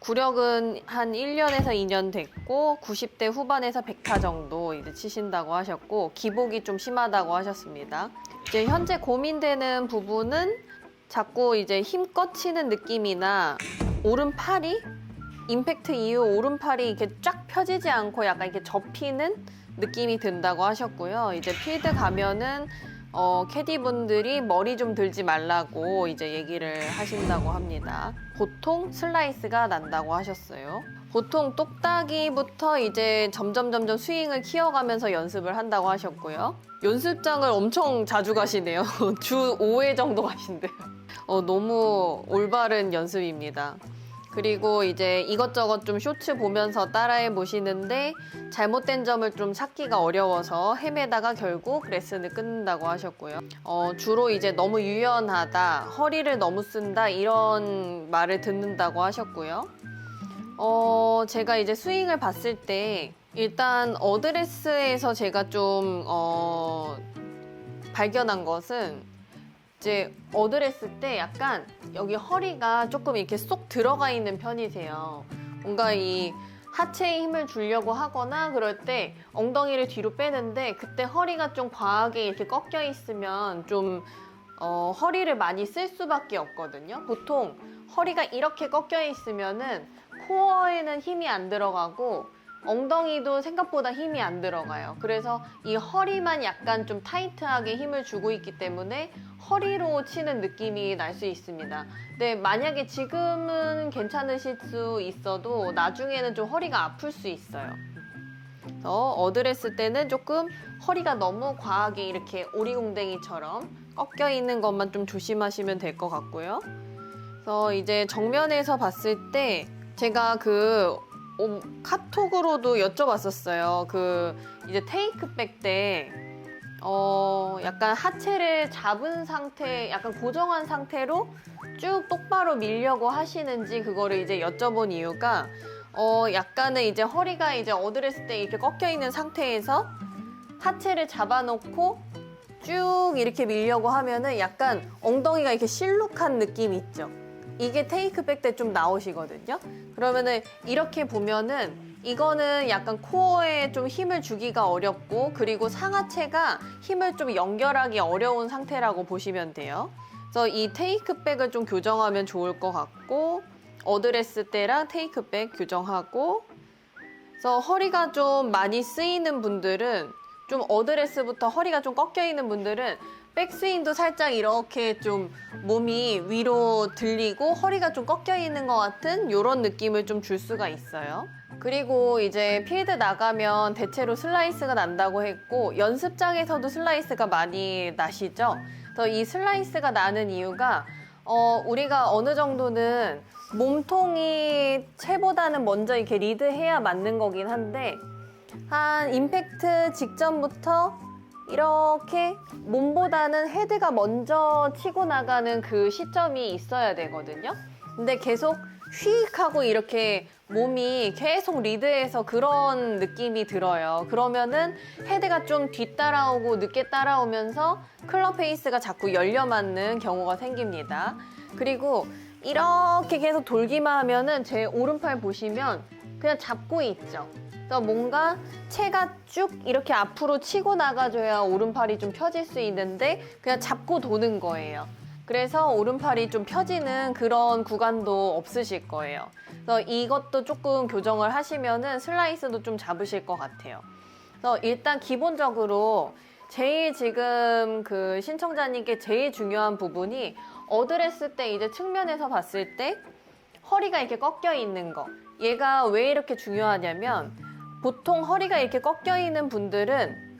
구력은 한 1년에서 2년 됐고 90대 후반에서 100타 정도 이제 치신다고 하셨고 기복이 좀 심하다고 하셨습니다. 이제 현재 고민되는 부분은 자꾸 이제 힘껏 치는 느낌이나 오른팔이 임팩트 이후 오른팔이 이렇게 쫙 펴지지 않고 약간 이렇게 접히는 느낌이 든다고 하셨고요. 이제 필드 가면은 캐디분들이 머리 좀 들지 말라고 이제 얘기를 하신다고 합니다. 보통 슬라이스가 난다고 하셨어요. 보통 똑딱이부터 이제 점점 스윙을 키워가면서 연습을 한다고 하셨고요. 연습장을 엄청 자주 가시네요. 주 5회 정도 가신대요. 너무 올바른 연습입니다. 그리고 이제 이것저것 좀 쇼츠 보면서 따라해 보시는데 잘못된 점을 좀 찾기가 어려워서 헤매다가 결국 레슨을 끊는다고 하셨고요. 주로 이제 너무 유연하다, 허리를 너무 쓴다 이런 말을 듣는다고 하셨고요. 제가 이제 스윙을 봤을 때 일단 어드레스에서 제가 좀 발견한 것은 이제 어드레스 때 약간 여기 허리가 조금 이렇게 쏙 들어가 있는 편이세요. 뭔가 이 하체에 힘을 주려고 하거나 그럴 때 엉덩이를 뒤로 빼는데 그때 허리가 좀 과하게 이렇게 꺾여 있으면 좀 허리를 많이 쓸 수밖에 없거든요. 보통 허리가 이렇게 꺾여 있으면은 코어에는 힘이 안 들어가고 엉덩이도 생각보다 힘이 안 들어가요. 그래서 이 허리만 약간 좀 타이트하게 힘을 주고 있기 때문에 허리로 치는 느낌이 날 수 있습니다. 근데 만약에 지금은 괜찮으실 수 있어도 나중에는 좀 허리가 아플 수 있어요. 그래서 어드레스 때는 조금 허리가 너무 과하게 이렇게 오리궁뎅이처럼 꺾여 있는 것만 좀 조심하시면 될 것 같고요. 그래서 이제 정면에서 봤을 때 제가 카톡으로도 여쭤봤었어요. 이제 테이크백 때, 약간 하체를 잡은 상태, 약간 고정한 상태로 쭉 똑바로 밀려고 하시는지 그거를 이제 여쭤본 이유가, 약간은 이제 허리가 이제 어드레스 때 이렇게 꺾여 있는 상태에서 하체를 잡아놓고 쭉 이렇게 밀려고 하면은 약간 엉덩이가 이렇게 실룩한 느낌이 있죠. 이게 테이크백 때 좀 나오시거든요. 그러면은 이렇게 보면은 이거는 약간 코어에 좀 힘을 주기가 어렵고 그리고 상하체가 힘을 좀 연결하기 어려운 상태라고 보시면 돼요. 그래서 이 테이크백을 좀 교정하면 좋을 것 같고 어드레스 때랑 테이크백 교정하고 그래서 허리가 좀 많이 쓰이는 분들은 좀 어드레스부터 허리가 좀 꺾여 있는 분들은 백스윙도 살짝 이렇게 좀 몸이 위로 들리고 허리가 좀 꺾여 있는 것 같은 이런 느낌을 좀 줄 수가 있어요. 그리고 이제 필드 나가면 대체로 슬라이스가 난다고 했고 연습장에서도 슬라이스가 많이 나시죠. 그래서 이 슬라이스가 나는 이유가 우리가 어느 정도는 몸통이 채보다는 먼저 이렇게 리드해야 맞는 거긴 한데 한 임팩트 직전부터 이렇게 몸보다는 헤드가 먼저 치고 나가는 그 시점이 있어야 되거든요. 근데 계속 휙 하고 이렇게 몸이 계속 리드해서 그런 느낌이 들어요. 그러면은 헤드가 좀 뒤따라오고 늦게 따라오면서 클럽 페이스가 자꾸 열려 맞는 경우가 생깁니다. 그리고 이렇게 계속 돌기만 하면은 제 오른팔 보시면 그냥 잡고 있죠. 그래서 뭔가 체가 쭉 이렇게 앞으로 치고 나가줘야 오른팔이 좀 펴질 수 있는데 그냥 잡고 도는 거예요. 그래서 오른팔이 좀 펴지는 그런 구간도 없으실 거예요. 그래서 이것도 조금 교정을 하시면은 슬라이스도 좀 잡으실 것 같아요. 그래서 일단 기본적으로 제일 지금 신청자님께 제일 중요한 부분이 어드레스 때 이제 측면에서 봤을 때 허리가 이렇게 꺾여 있는 거. 얘가 왜 이렇게 중요하냐면 보통 허리가 이렇게 꺾여 있는 분들은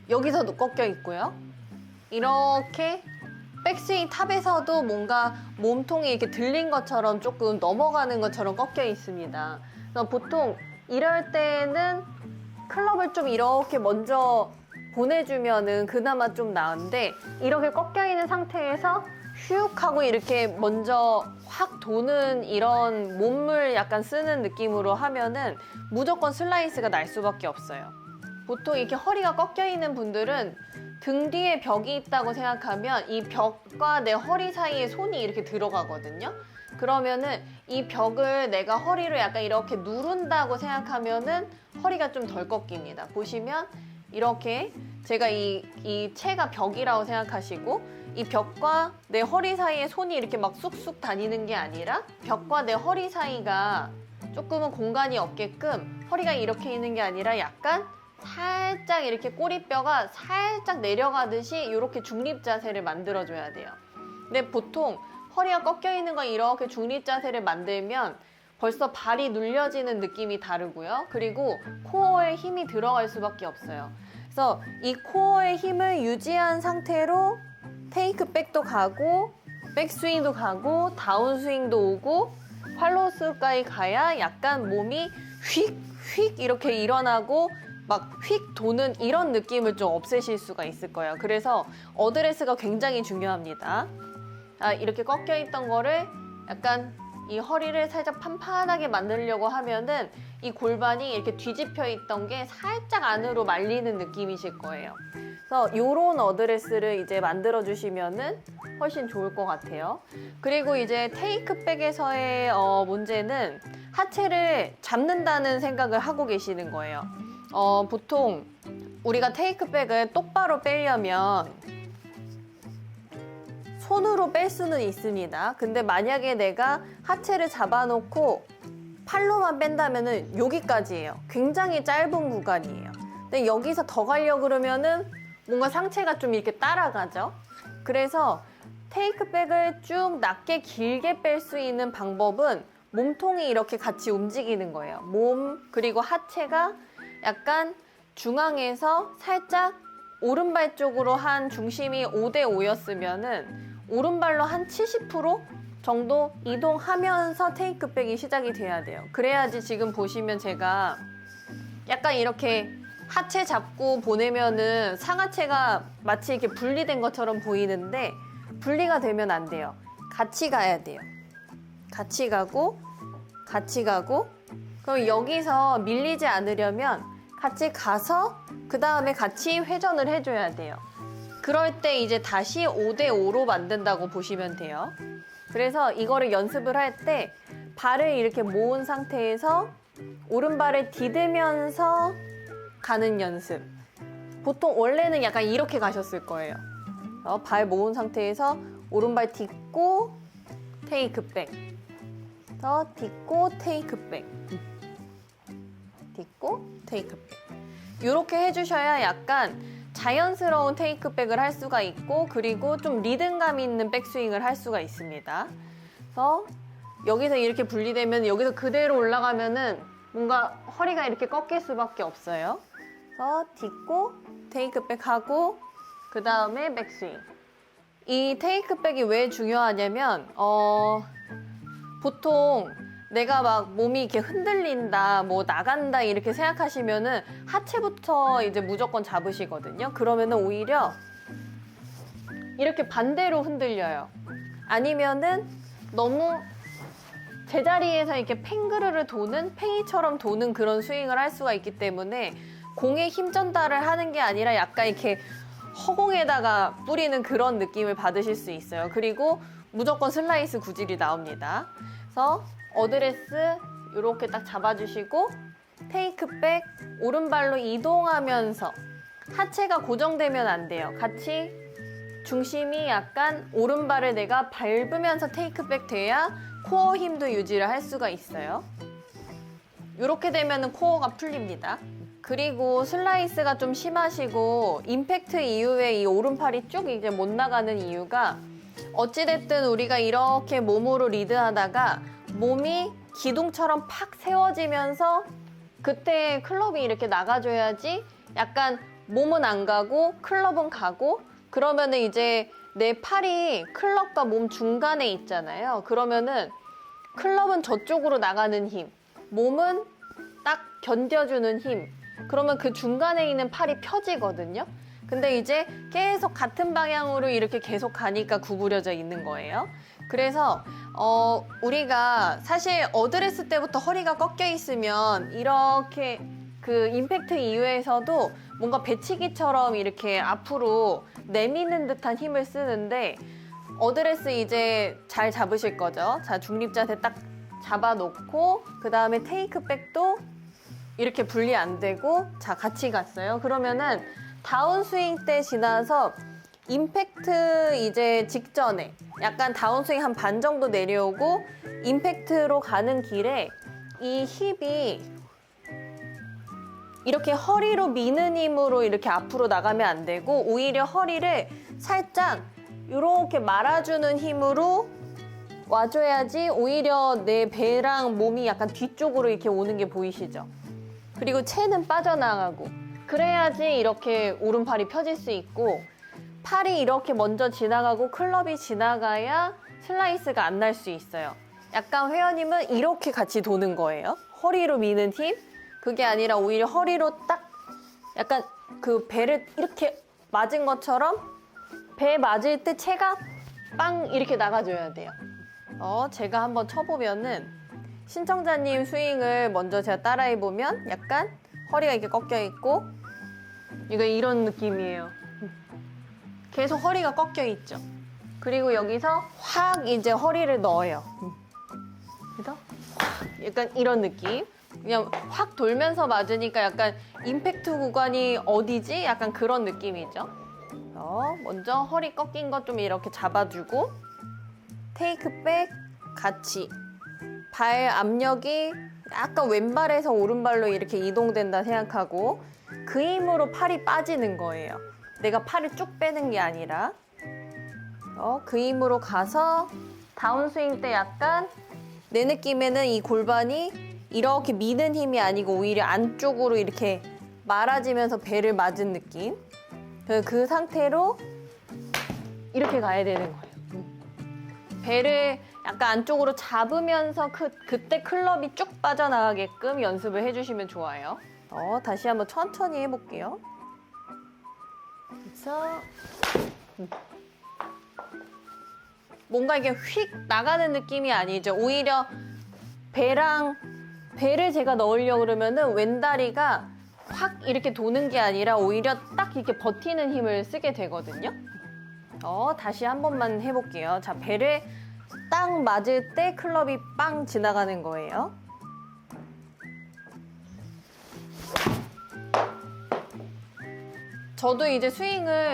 여기서도 꺾여 있고요. 이렇게 백스윙 탑에서도 뭔가 몸통이 이렇게 들린 것처럼 조금 넘어가는 것처럼 꺾여 있습니다. 그래서 보통 이럴 때는 클럽을 좀 이렇게 먼저 보내주면은 그나마 좀 나은데 이렇게 꺾여 있는 상태에서 슉 하고 이렇게 먼저 확 도는 이런 몸을 약간 쓰는 느낌으로 하면은 무조건 슬라이스가 날 수밖에 없어요. 보통 이렇게 허리가 꺾여 있는 분들은 등 뒤에 벽이 있다고 생각하면 이 벽과 내 허리 사이에 손이 이렇게 들어가거든요. 그러면은 이 벽을 내가 허리로 약간 이렇게 누른다고 생각하면은 허리가 좀 덜 꺾입니다. 보시면 이렇게 제가 이 채가 벽이라고 생각하시고 이 벽과 내 허리 사이에 손이 이렇게 막 쑥쑥 다니는 게 아니라 벽과 내 허리 사이가 조금은 공간이 없게끔 허리가 이렇게 있는 게 아니라 약간 살짝 이렇게 꼬리뼈가 살짝 내려가듯이 이렇게 중립 자세를 만들어줘야 돼요. 근데 보통 허리가 꺾여 있는 거 이렇게 중립 자세를 만들면 벌써 발이 눌려지는 느낌이 다르고요. 그리고 코어에 힘이 들어갈 수밖에 없어요. 그래서 이 코어의 힘을 유지한 상태로 테이크백도 가고 백스윙도 가고 다운스윙도 오고 팔로우스루까지 가야 약간 몸이 휙휙 이렇게 일어나고 막 휙 도는 이런 느낌을 좀 없애실 수가 있을 거예요. 그래서 어드레스가 굉장히 중요합니다. 이렇게 꺾여 있던 거를 약간 이 허리를 살짝 판판하게 만들려고 하면은 이 골반이 이렇게 뒤집혀 있던 게 살짝 안으로 말리는 느낌이실 거예요. 그래서 이런 어드레스를 이제 만들어 주시면은 훨씬 좋을 것 같아요. 그리고 이제 테이크백에서의 문제는 하체를 잡는다는 생각을 하고 계시는 거예요. 보통 우리가 테이크백을 똑바로 빼려면 손으로 뺄 수는 있습니다. 근데 만약에 내가 하체를 잡아놓고 팔로만 뺀다면은 여기까지예요. 굉장히 짧은 구간이에요. 근데 여기서 더 가려고 그러면은 뭔가 상체가 좀 이렇게 따라가죠. 그래서 테이크백을 쭉 낮게 길게 뺄 수 있는 방법은 몸통이 이렇게 같이 움직이는 거예요. 몸 그리고 하체가 약간 중앙에서 살짝 오른발 쪽으로 한 중심이 5대 5였으면은 오른발로 한 70% 정도 이동하면서 테이크백이 시작이 돼야 돼요. 그래야지 지금 보시면 제가 약간 이렇게 하체 잡고 보내면은 상하체가 마치 이렇게 분리된 것처럼 보이는데 분리가 되면 안 돼요. 같이 가야 돼요. 같이 가고 같이 가고 그럼 여기서 밀리지 않으려면 같이 가서 그 다음에 같이 회전을 해줘야 돼요. 그럴 때 이제 다시 5대 5로 만든다고 보시면 돼요. 그래서 이거를 연습을 할 때 발을 이렇게 모은 상태에서 오른발을 디디면서 가는 연습. 보통 원래는 약간 이렇게 가셨을 거예요. 발 모은 상태에서 오른발 딛고 테이크백. 딛고 테이크백. 딛고 테이크백. 이렇게 해주셔야 약간 자연스러운 테이크백을 할 수가 있고 그리고 좀 리듬감 있는 백스윙을 할 수가 있습니다. 그래서 여기서 이렇게 분리되면 여기서 그대로 올라가면은 뭔가 허리가 이렇게 꺾일 수밖에 없어요. 그래서 딛고 테이크백 하고 그 다음에 백스윙. 이 테이크백이 왜 중요하냐면 보통 내가 막 몸이 이렇게 흔들린다, 뭐 나간다 이렇게 생각하시면은 하체부터 이제 무조건 잡으시거든요. 그러면은 오히려 이렇게 반대로 흔들려요. 아니면은 너무 제자리에서 이렇게 팽그르르 도는 팽이처럼 도는 그런 스윙을 할 수가 있기 때문에 공에 힘 전달을 하는 게 아니라 약간 이렇게 허공에다가 뿌리는 그런 느낌을 받으실 수 있어요. 그리고 무조건 슬라이스 구질이 나옵니다. 그래서 어드레스 이렇게 딱 잡아주시고 테이크백 오른발로 이동하면서 하체가 고정되면 안 돼요. 같이 중심이 약간 오른발을 내가 밟으면서 테이크백 돼야 코어 힘도 유지를 할 수가 있어요. 이렇게 되면 코어가 풀립니다. 그리고 슬라이스가 좀 심하시고 임팩트 이후에 이 오른팔이 쭉 이제 못 나가는 이유가 어찌됐든 우리가 이렇게 몸으로 리드하다가 몸이 기둥처럼 팍 세워지면서 그때 클럽이 이렇게 나가줘야지 약간 몸은 안 가고 클럽은 가고 그러면은 이제 내 팔이 클럽과 몸 중간에 있잖아요. 그러면은 클럽은 저쪽으로 나가는 힘, 몸은 딱 견뎌주는 힘. 그러면 그 중간에 있는 팔이 펴지거든요. 근데 이제 계속 같은 방향으로 이렇게 계속 가니까 구부려져 있는 거예요. 그래서 우리가 사실 어드레스 때부터 허리가 꺾여 있으면 이렇게 그 임팩트 이후에서도 뭔가 배치기처럼 이렇게 앞으로 내미는 듯한 힘을 쓰는데 어드레스 이제 잘 잡으실 거죠? 자, 중립 자세 딱 잡아놓고 그 다음에 테이크백도 이렇게 분리 안 되고 자, 같이 갔어요. 그러면은 다운스윙 때 지나서 임팩트 이제 직전에 약간 다운스윙 한 반 정도 내려오고 임팩트로 가는 길에 이 힙이 이렇게 허리로 미는 힘으로 이렇게 앞으로 나가면 안 되고 오히려 허리를 살짝 이렇게 말아주는 힘으로 와줘야지 오히려 내 배랑 몸이 약간 뒤쪽으로 이렇게 오는 게 보이시죠? 그리고 체는 빠져나가고 그래야지 이렇게 오른팔이 펴질 수 있고 팔이 이렇게 먼저 지나가고 클럽이 지나가야 슬라이스가 안 날 수 있어요. 약간 회원님은 이렇게 같이 도는 거예요. 허리로 미는 힘. 그게 아니라 오히려 허리로 딱 약간 그 배를 이렇게 맞은 것처럼 배 맞을 때 체가 빵 이렇게 나가줘야 돼요. 제가 한번 쳐보면은 신청자님 스윙을 먼저 제가 따라해보면 약간 허리가 이렇게 꺾여 있고 이거 이런 느낌이에요. 계속 허리가 꺾여 있죠. 그리고 여기서 확 이제 허리를 넣어요. 그래서 약간 이런 느낌. 그냥 확 돌면서 맞으니까 약간 임팩트 구간이 어디지? 약간 그런 느낌이죠. 먼저 허리 꺾인 것 좀 이렇게 잡아주고 테이크백 같이 발 압력이 약간 왼발에서 오른발로 이렇게 이동된다 생각하고 그 힘으로 팔이 빠지는 거예요. 내가 팔을 쭉 빼는 게 아니라 그 힘으로 가서 다운스윙 때 약간 내 느낌에는 이 골반이 이렇게 미는 힘이 아니고 오히려 안쪽으로 이렇게 말아지면서 배를 맞은 느낌. 그 상태로 이렇게 가야 되는 거예요. 배를 약간 안쪽으로 잡으면서 그때 클럽이 쭉 빠져나가게끔 연습을 해주시면 좋아요. 다시 한번 천천히 해볼게요. 그래서 뭔가 이게 휙 나가는 느낌이 아니죠. 오히려 배를 제가 넣으려고 그러면은 왼다리가 확 이렇게 도는 게 아니라 오히려 딱 이렇게 버티는 힘을 쓰게 되거든요. 다시 한 번만 해볼게요. 자, 배를 딱 맞을 때 클럽이 빵 지나가는 거예요. 저도 이제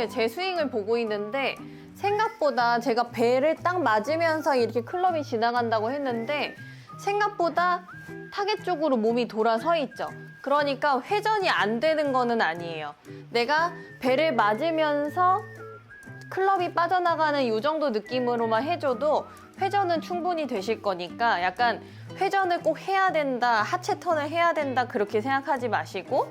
제 스윙을 보고 있는데 생각보다 제가 배를 딱 맞으면서 이렇게 클럽이 지나간다고 했는데 생각보다 타겟 쪽으로 몸이 돌아서 있죠. 그러니까 회전이 안 되는 거는 아니에요. 내가 배를 맞으면서 클럽이 빠져나가는 이 정도 느낌으로만 해줘도 회전은 충분히 되실 거니까 약간 회전을 꼭 해야 된다, 하체 턴을 해야 된다 그렇게 생각하지 마시고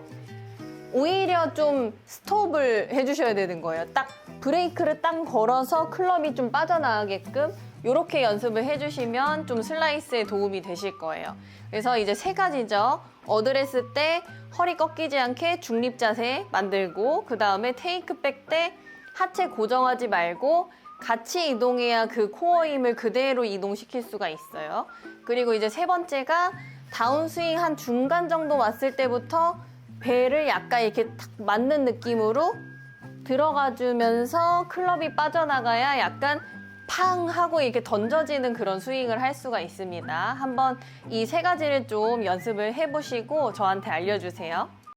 오히려 좀 스톱을 해주셔야 되는 거예요. 딱 브레이크를 딱 걸어서 클럽이 좀 빠져나가게끔 이렇게 연습을 해주시면 좀 슬라이스에 도움이 되실 거예요. 그래서 이제 3가지죠. 어드레스 때 허리 꺾이지 않게 중립 자세 만들고 그 다음에 테이크백 때 하체 고정하지 말고 같이 이동해야 그 코어 힘을 그대로 이동시킬 수가 있어요. 그리고 이제 3번째가 다운스윙 한 중간 정도 왔을 때부터 배를 약간 이렇게 탁 맞는 느낌으로 들어가주면서 클럽이 빠져나가야 약간 팡 하고 이렇게 던져지는 그런 스윙을 할 수가 있습니다. 한번 이 3가지를 좀 연습을 해보시고 저한테 알려주세요.